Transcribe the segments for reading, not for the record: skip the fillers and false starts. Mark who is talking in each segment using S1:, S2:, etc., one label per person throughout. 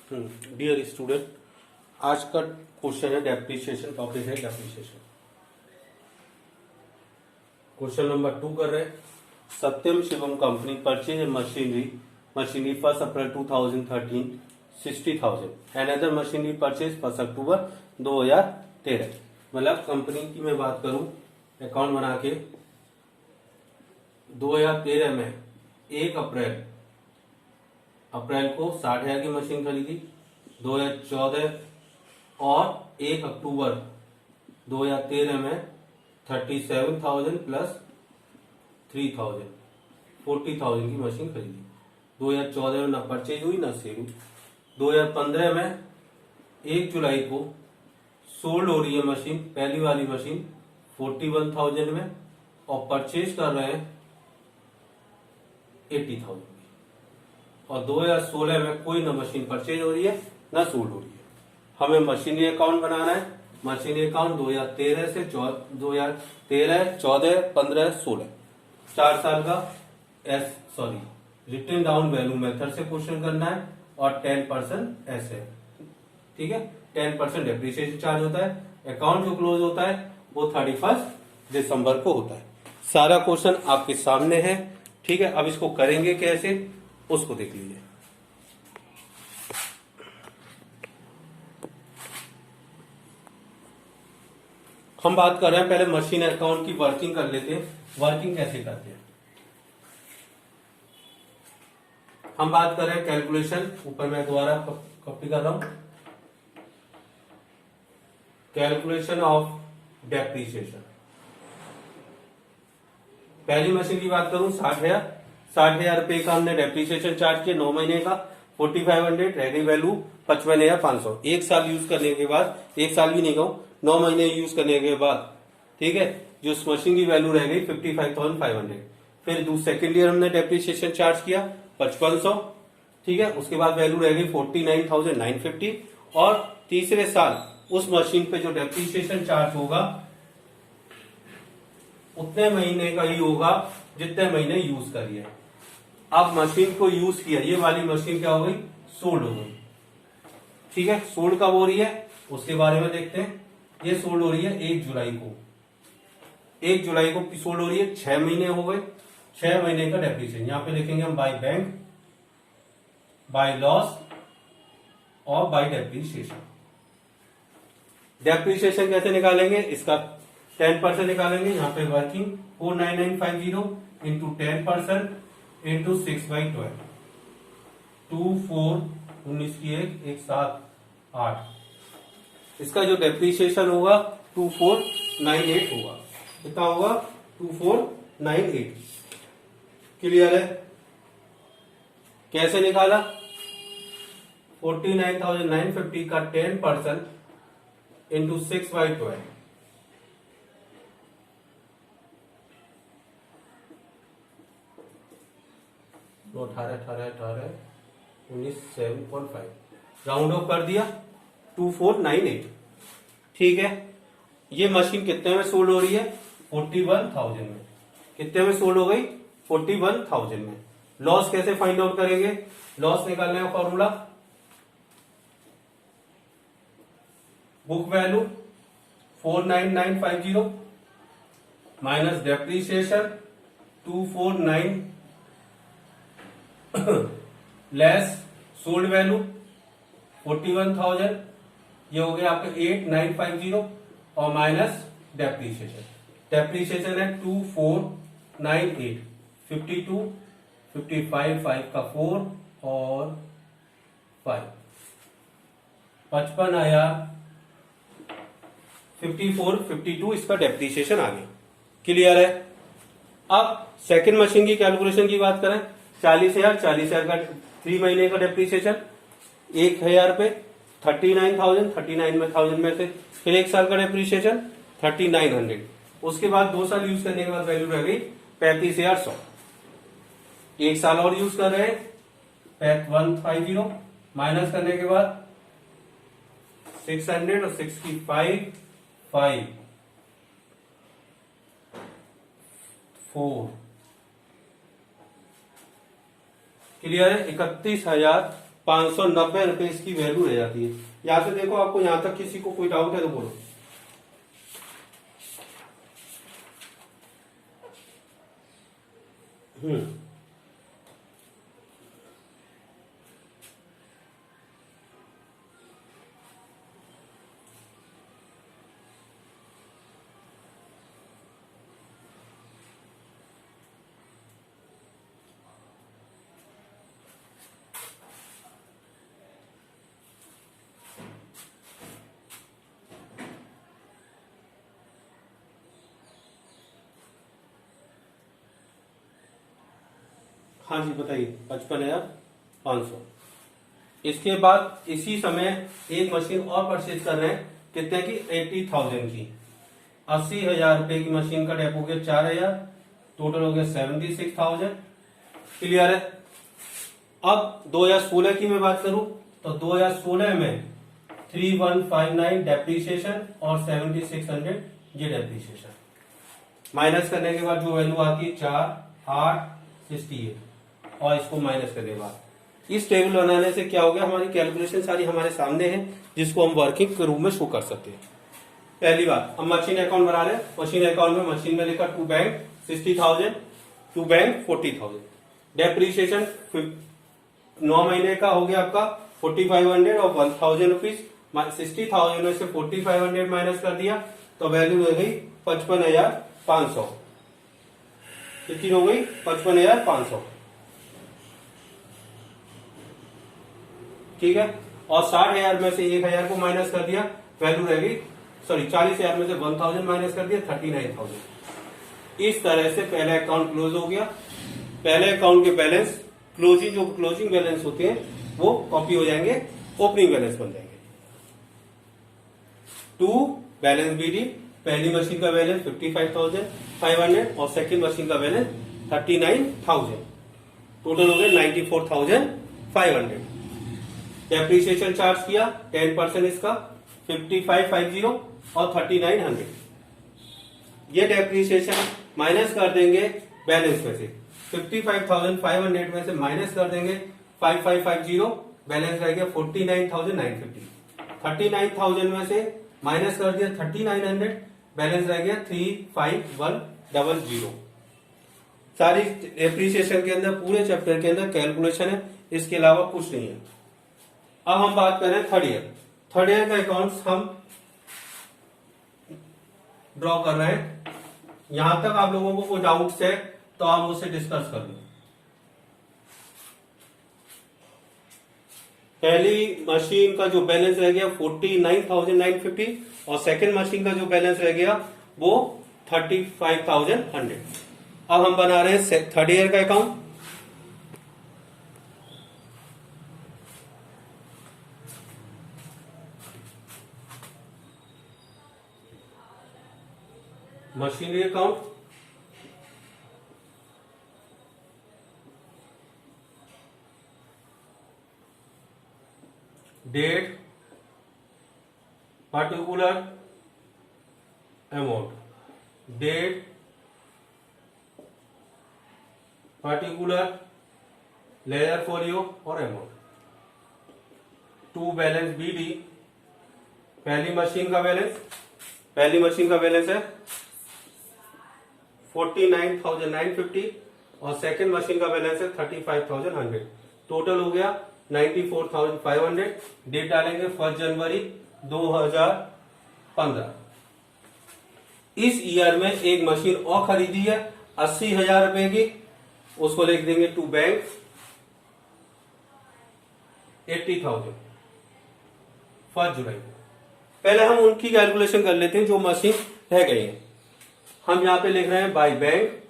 S1: Dear student, आज का question है डेप्रिसिएशन। टॉपिक है डेप्रिसिएशन। क्वेश्चन नंबर 2 कर रहे हैं। Satyam Shivam company purchase machinery 1 April 2013 60,000 and other machinery purchase 1 October 2013। मतलब कंपनी की मैं बात करूं, अकाउंट बना के 2013 में 1 अप्रैल को 60,000 की मशीन खरीदी, 2014 और 1 अक्टूबर 2013 में 37,000 प्लस 3,000 40,000 की मशीन खरीदी। 2014 में ना परचेज हुई ना सेल हुई। 2015 में 1 जुलाई को सोल्ड हो रही है मशीन, पहली वाली मशीन 41,000 में, और परचेज कर रहे हैं 80,000 की। और 2016 में कोई ना मशीन परचेज हो रही है ना सोल्ड हो रही है। हमें मशीनरी अकाउंट बनाना है। मशीनरी अकाउंट 2013 से 2013, 14, 15, 16 4 साल का रिटन डाउन वैल्यू मेथड से क्वेश्चन करना है, और 10% ऐसे। ठीक है, 10% डेप्रिसिएशन चार्ज होता है। अकाउंट जो क्लोज होता है वो 31 दिसंबर को होता है। सारा क्वेश्चन आपके सामने है। ठीक है, अब इसको करेंगे कैसे उसको देख लीजिए। हम बात कर रहे हैं, पहले मशीन अकाउंट की वर्किंग कर लेते हैं। वर्किंग कैसे करते हैं हम बात कर रहे हैं कैलकुलेशन। ऊपर मैं दोबारा कॉपी कर रहा हूं। Calculation of depreciation. पहली मशीन की बात करूं 60,000 रुपए का हमने डेप्रिसिएशन चार्ज किया 9 महीने का। 4500 रह गई वैल्यू 55,500। 1 साल यूज करने के बाद, 1 साल भी नहीं कहूं, 9 महीने यूज करने के बाद, ठीक है, जो उस मशीन की वैल्यू रह गई 55,500। फिर सेकेंड ईयर हमने डेप्रिसिएशन चार्ज किया 5500। ठीक है, उसके बाद वैल्यू रह गई 49,950। और तीसरे साल उस मशीन पे जो डेप्रिसिएशन चार्ज होगा उतने महीने का ही होगा जितने महीने यूज करिए। अब मशीन को यूज किया, ये वाली मशीन क्या हो गई, सोल्ड हो गई। ठीक है, सोल्ड कब हो रही है उसके बारे में देखते हैं। ये सोल्ड हो रही है 1 जुलाई को। 1 जुलाई को सोल्ड हो रही है, 6 महीने हो गए। 6 महीने का डेप्रिसिएशन यहां पे लिखेंगे हम बाय बैंक, बाय लॉस और बाय डेप्रिसिएशन। डेप्रिसिएशन कैसे निकालेंगे, इसका 10% निकालेंगे। यहाँ पे वर्किंग 49950 इंटू 10% इंटू 6/12 24 19 की 1 7 8। इसका जो डेप्रिसिएशन होगा 2498 होगा। कितना होगा, 2498। क्लियर है। कैसे निकाला, 49,950 का 10% इंटू 6/12 18 19 7.5 राउंड ऑफ कर दिया 2498। ठीक है, ये मशीन कितने में सोल्ड हो रही है, 41,000 में। कितने में सोल्ड हो गई, 41,000 में। लॉस कैसे फाइंड आउट करेंगे, लॉस निकालने का formula book value 49950 minus depreciation 249 less sold value 41,000, ये हो गया आपका 8950, और माइनस डेप्रिसिएशन। डेप्रिसिएशन है 2498, 52 55 5 का 4 और 5 55 आया 54 52, इसका डेप्रिसिएशन आ गया। क्लियर है। अब सेकंड मशीन की कैलकुलेशन की बात करें, 40,000 का 3 महीने का डेप्रिसिएशन 1,000 पे 39,000 में से, फिर 1 साल का डेप्रिसिएशन 3,900। उसके बाद 2 साल यूज करने के बाद वैल्यू रह गई 35,100। 1 साल और यूज कर रहे हैं 150, माइनस करने के बाद 600 और 6 की 5 4 क्लियर है। 31,000 590 इसकी वैल्यू रह जाती है। यहां से देखो, आपको यहां तक किसी को कोई डाउट है तो बोलो। हाँ जी बताइए, 55,500। इसके बाद इसी समय एक मशीन और परचेज कर रहे हैं, कितने की? 80,000 की। 80,000 रुपए की मशीन का डेप हो गया 4,000, टोटल हो गया 76,000। क्लियर है? अब 2016 की मैं बात करूं तो 2016 में 3159 डेप्रीशिएशन और 7600 ये डेप्रीशिएशन माइनस करने के बाद जो वैल्यू आती है 4,868 और इसको माइनस करने के बाद इस टेबल बनाने से क्या हो गया, हमारी कैलकुलेशन सारी हमारे सामने है, जिसको हम वर्किंग के रूप में शो कर सकते हैं। पहली बात, हम मशीन अकाउंट बना रहे। मशीन अकाउंट में मशीन में लिखा to bank 60,000, to bank 40,000। Depreciation 9 महीने का हो गया आपका 4,500 और 1,000 रुपीज। 60,000 में से 4,500 माइनस कर दिया तो वैल्यू हो गई 55,500। कितनी हो गई? 55,500। ठीक है। और 60,000 में से 1,000 को माइनस कर दिया, वैल्यू रह गई, सॉरी 40,000 में से 1,000 माइनस कर दिया, 39,000। इस तरह से पहला अकाउंट क्लोज हो गया। पहले अकाउंट के बैलेंस जो क्लोजिंग बैलेंस होते हैं वो कॉपी हो जाएंगे, ओपनिंग बैलेंस बन जाएंगे। टू बैलेंस बीडी, पहली मशीन का बैलेंस 55,500 और सेकंड मशीन का बैलेंस 39,000, टोटल हो गए 94,500। डेप्रीशिएशन चार्ज किया 10% इसका 5550 और 3900। ये डेप्रीशिएशन माइनस कर देंगे बैलेंस में से, 55,500 में से माइनस कर देंगे 5550, बैलेंस रह गया 49,950। 39,000 में से माइनस कर दिया 3900, बैलेंस रह गया 35,100। सारी डेप्रीशिएशन के अंदर, पूरे चैप्टर के अंदर कैलकुलेशन है, इसके अलावा कुछ नहीं है। अब हम बात करें थर्ड ईयर। थर्ड ईयर का अकाउंट्स हम ड्रॉ कर रहे हैं। यहां तक आप लोगों को कोई डाउट्स है तो आप मुझसे डिस्कस कर लो। पहली मशीन का जो बैलेंस रह गया 49,950 और सेकंड मशीन का जो बैलेंस रह गया वो 35,100। अब हम बना रहे हैं थर्ड ईयर का account. Machinery account, date, particular amount, date, particular, ledger folio और अमाउंट। टू बैलेंस बीडी, पहली मशीन का बैलेंस है 49,950 और सेकंड मशीन का बैलेंस है 35,100। टोटल हो गया 94,500। डेट डालेंगे 1 जनवरी 2015। इस ईयर में एक मशीन और खरीदी है 80,000 रुपए की, उसको लिख देंगे टू बैंक 80,000 1 जुलाई। पहले हम उनकी कैलकुलेशन कर लेते हैं जो मशीन रह गई है। हम यहां पे लिख रहे हैं बाय बैंक,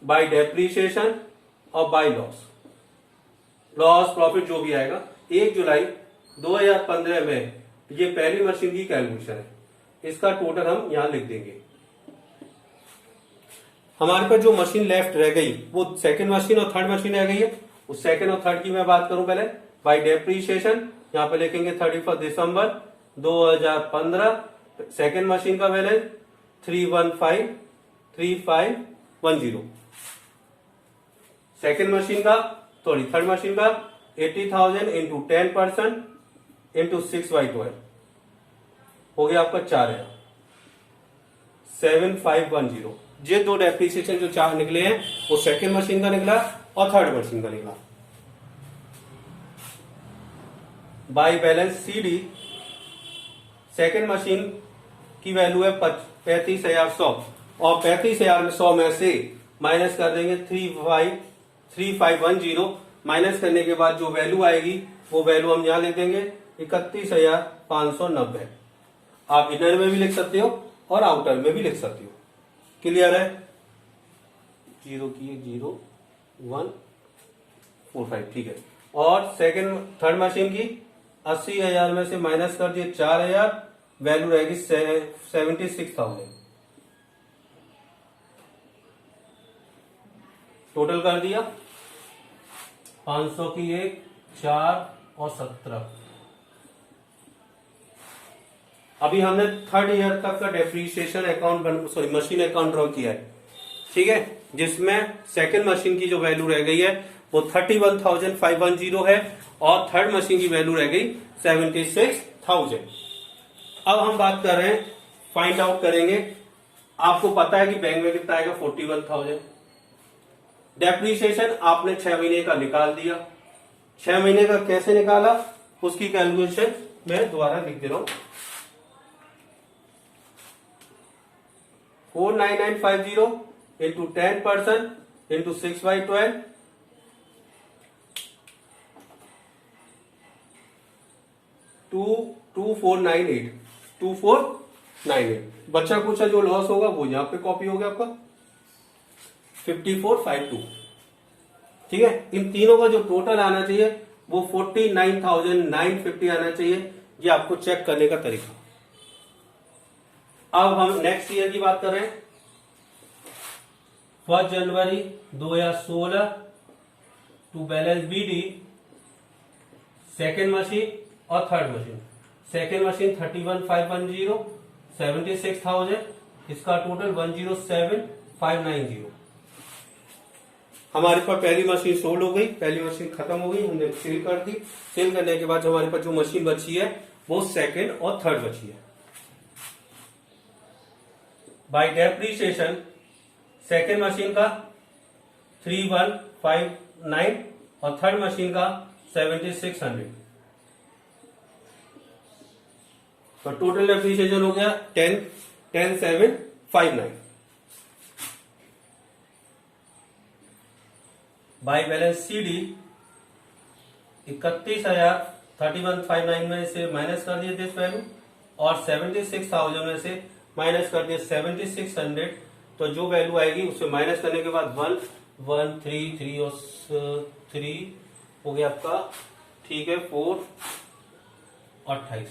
S1: बाय डेप्रीशिएशन और बाय लॉस प्रॉफिट जो भी आएगा। 1 जुलाई 2015 में ये पहली मशीन की कैलकुलेशन है, इसका टोटल हम यहां लिख देंगे। हमारे पास जो मशीन लेफ्ट रह गई वो सेकंड मशीन और थर्ड मशीन रह गई है। उस सेकंड और थर्ड की मैं बात करूं पहले। बाय डेप्रीशिएशन यहां पे लिखेंगे 31 दिसंबर 2015। सेकेंड मशीन का बैलेंस 315,3510। सेकेंड मशीन का सॉरी थर्ड मशीन का 80,000 इंटू 10% इंटू 6/12 हो गया आपका 4,000 7510। ये दो डेप्रिसिएशन जो चार निकले हैं वो सेकेंड मशीन का निकला और थर्ड मशीन का निकला। By balance CD second machine की वैल्यू है 35,100 और 35,100 में से माइनस कर देंगे 3510। माइनस करने के बाद जो वैल्यू आएगी वो वैल्यू हम यहां लिख देंगे 31,590। आप इनर में भी लिख सकते हो और आउटर में भी लिख सकते हो। क्लियर है? 0 की 0145 ठीक है। और थर्ड मशीन की 80,000 में से माइनस कर दिए 4,000, वैल्यू रहेगी 76,000। टोटल कर दिया 500 की 1, 4 और 17। अभी हमने थर्ड ईयर तक का depreciation account machine account draw किया है, ठीक है, जिसमें सेकंड मशीन की जो वैल्यू रह गई है वो 31,510 है और थर्ड मशीन की वैल्यू रह गई 76,000। अब हम बात कर रहे हैं, फाइंड आउट करेंगे। आपको पता है कि बैंक में कितना आएगा 41,000। डेप्रीशिएशन आपने 6 महीने का निकाल दिया। 6 महीने का कैसे निकाला उसकी कैलकुलेशन मैं दोबारा लिख दे रहा हूं। 49950 इंटू 10% इंटू 6/12 2498। बच्चा कुछ जो लॉस होगा वो यहां पे कॉपी हो गया आपका 5452। ठीक है, इन तीनों का जो टोटल आना चाहिए वो 49,950 आना चाहिए। ये आपको चेक करने का तरीका। अब हम नेक्स्ट ईयर की बात कर रहे हैं। 1 जनवरी 2016 to balance BD second machine और थर्ड मशीन। सेकेंड मशीन 31,510 76,000, इसका टोटल 107,590। हमारे पास पहली मशीन सोल्ड हो गई, पहली मशीन खत्म हो गई, हमने सेल कर दी। सेल करने के बाद हमारे पास जो मशीन बची है वो सेकेंड और थर्ड बची है। बाय डेप्रीशिएशन सेकेंड मशीन का 3159 और थर्ड मशीन का 7600। तो टोटल डेप्रीशिएशन हो गया 10,759। बाय बैलेंस CD 31,031,509 में से माइनस कर दिए दिस वैल्यू और 76,000 में से माइनस कर दिए 7600। तो जो वैल्यू आएगी उससे माइनस करने के बाद 1,133 और 3 हो गया आपका, ठीक है, 4 और 28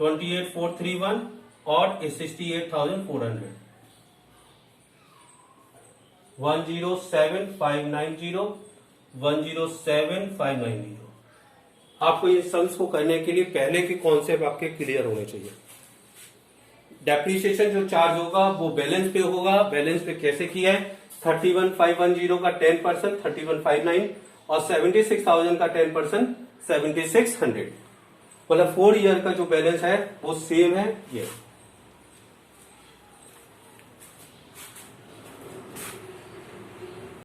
S1: 28,431 और 68,400 107,590 107,590। आपको ये सम्स को करने के लिए पहले के कॉन्सेप्ट आपके क्लियर होने चाहिए। डेप्रीशिएशन जो चार्ज होगा वो बैलेंस पे होगा। बैलेंस पे कैसे किया है? 31,510 का 10% 31,509 और 76,000 का 10% 7600। मतलब 4 ईयर का जो बैलेंस है वो सेम है ये।